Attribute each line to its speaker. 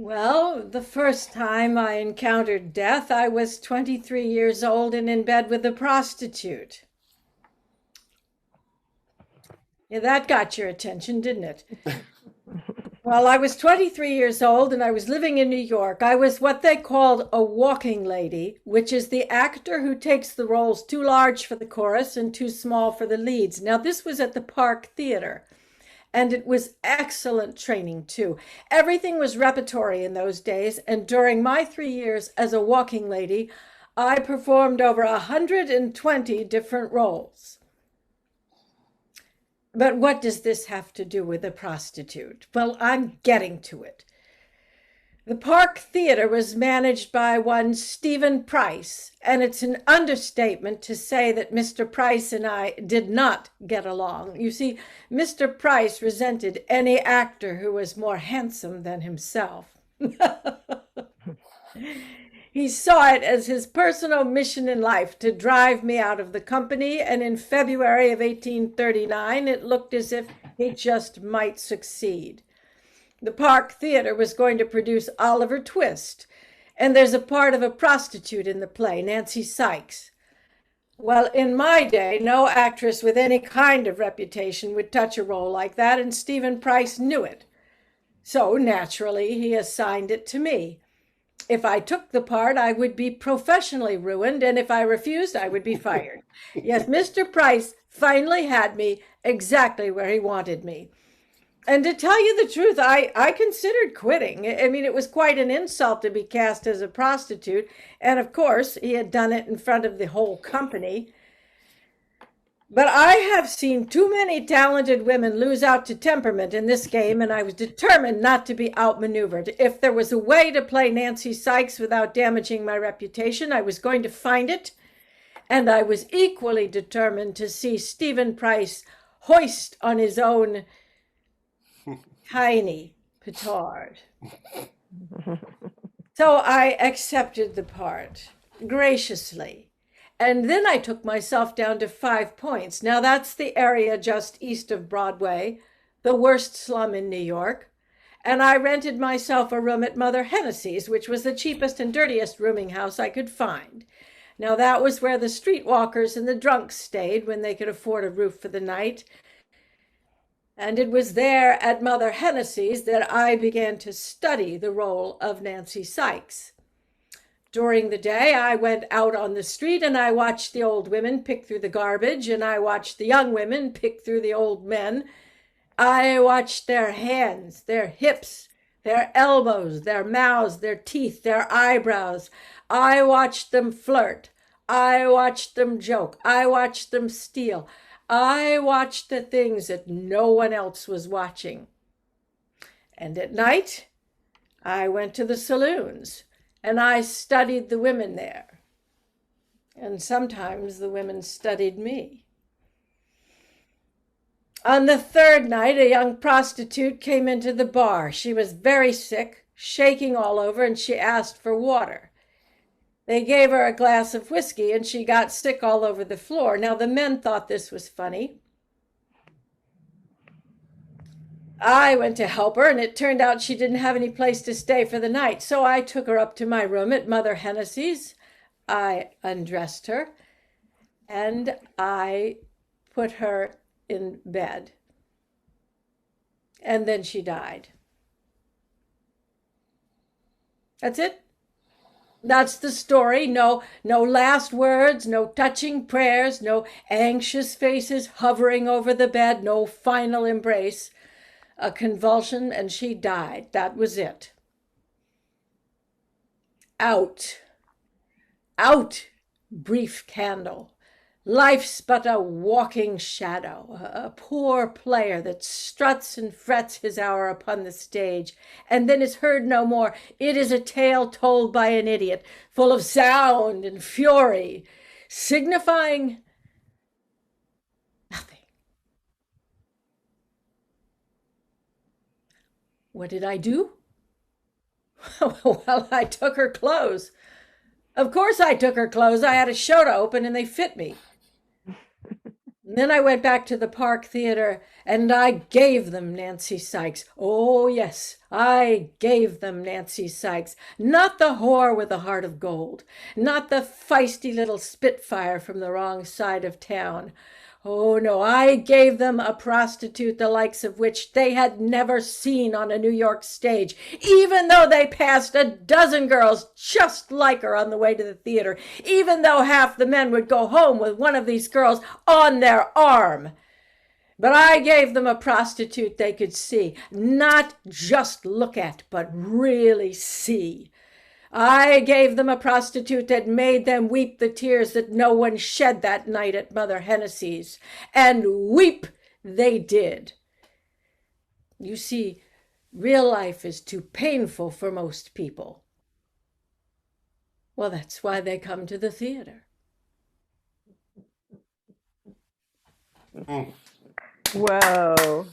Speaker 1: Well, the first time I encountered death, I was 23 years old and in bed with a prostitute. Yeah, that got your attention, didn't it? Well, I was 23 years old and I was living in New York. I was what they called a walking lady, which is the actor who takes the roles too large for the chorus and too small for the leads. Now, this was at the Park Theater. And it was excellent training too. Everything was repertory in those days. And during my 3 years as a walking lady, I performed over 120 different roles. But what does this have to do with a prostitute? Well, I'm getting to it. The Park Theater was managed by one Stephen Price, and it's an understatement to say that Mr. Price and I did not get along. You see, Mr. Price resented any actor who was more handsome than himself. He saw it as his personal mission in life to drive me out of the company, and in February of 1839, it looked as if he just might succeed. The Park Theater was going to produce Oliver Twist, and there's a part of a prostitute in the play, Nancy Sykes. Well, in my day, no actress with any kind of reputation would touch a role like that, and Stephen Price knew it. So, naturally, he assigned it to me. If I took the part, I would be professionally ruined, and if I refused, I would be fired. Yes, Mr. Price finally had me exactly where he wanted me. And to tell you the truth, I considered quitting. I mean, it was quite an insult to be cast as a prostitute. And of course, he had done it in front of the whole company. But I have seen too many talented women lose out to temperament in this game, and I was determined not to be outmaneuvered. If there was a way to play Nancy Sykes without damaging my reputation, I was going to find it. And I was equally determined to see Stephen Price hoist on his own tiny petard. So I accepted the part graciously. And then I took myself down to 5 Points. Now that's the area just east of Broadway, the worst slum in New York. And I rented myself a room at Mother Hennessy's, which was the cheapest and dirtiest rooming house I could find. Now that was where the streetwalkers and the drunks stayed when they could afford a roof for the night. And it was there at Mother Hennessy's that I began to study the role of Nancy Sykes. During the day, I went out on the street and I watched the old women pick through the garbage, and I watched the young women pick through the old men. I watched their hands, their hips, their elbows, their mouths, their teeth, their eyebrows. I watched them flirt. I watched them joke. I watched them steal. I watched the things that no one else was watching. And at night, I went to the saloons and I studied the women there. And sometimes the women studied me. On the third night, a young prostitute came into the bar. She was very sick, shaking all over, and she asked for water. They gave her a glass of whiskey and she got sick all over the floor. Now, the men thought this was funny. I went to help her, and it turned out she didn't have any place to stay for the night. So I took her up to my room at Mother Hennessy's. I undressed her and I put her in bed. And then she died. That's it. That's the story. No last words, no touching prayers, no anxious faces hovering over the bed, no final embrace. A convulsion and she died. That was it. Out. Out, brief candle. Life's but a walking shadow, a poor player that struts and frets his hour upon the stage, and then is heard no more. It is a tale told by an idiot, full of sound and fury, signifying nothing. What did I do? Well, I took her clothes. Of course I took her clothes. I had a show to open and they fit me. Then I went back to the Park Theater and I gave them Nancy Sykes. Oh, yes, I gave them Nancy Sykes. Not the whore with the heart of gold, not the feisty little spitfire from the wrong side of town. Oh, no, I gave them a prostitute the likes of which they had never seen on a New York stage, even though they passed a dozen girls just like her on the way to the theater, even though half the men would go home with one of these girls on their arm. But I gave them a prostitute they could see, not just look at, but really see. I gave them a prostitute that made them weep the tears that no one shed that night at Mother Hennessy's. And weep they did. You see, real life is too painful for most people. Well, that's why they come to the theater.
Speaker 2: Whoa.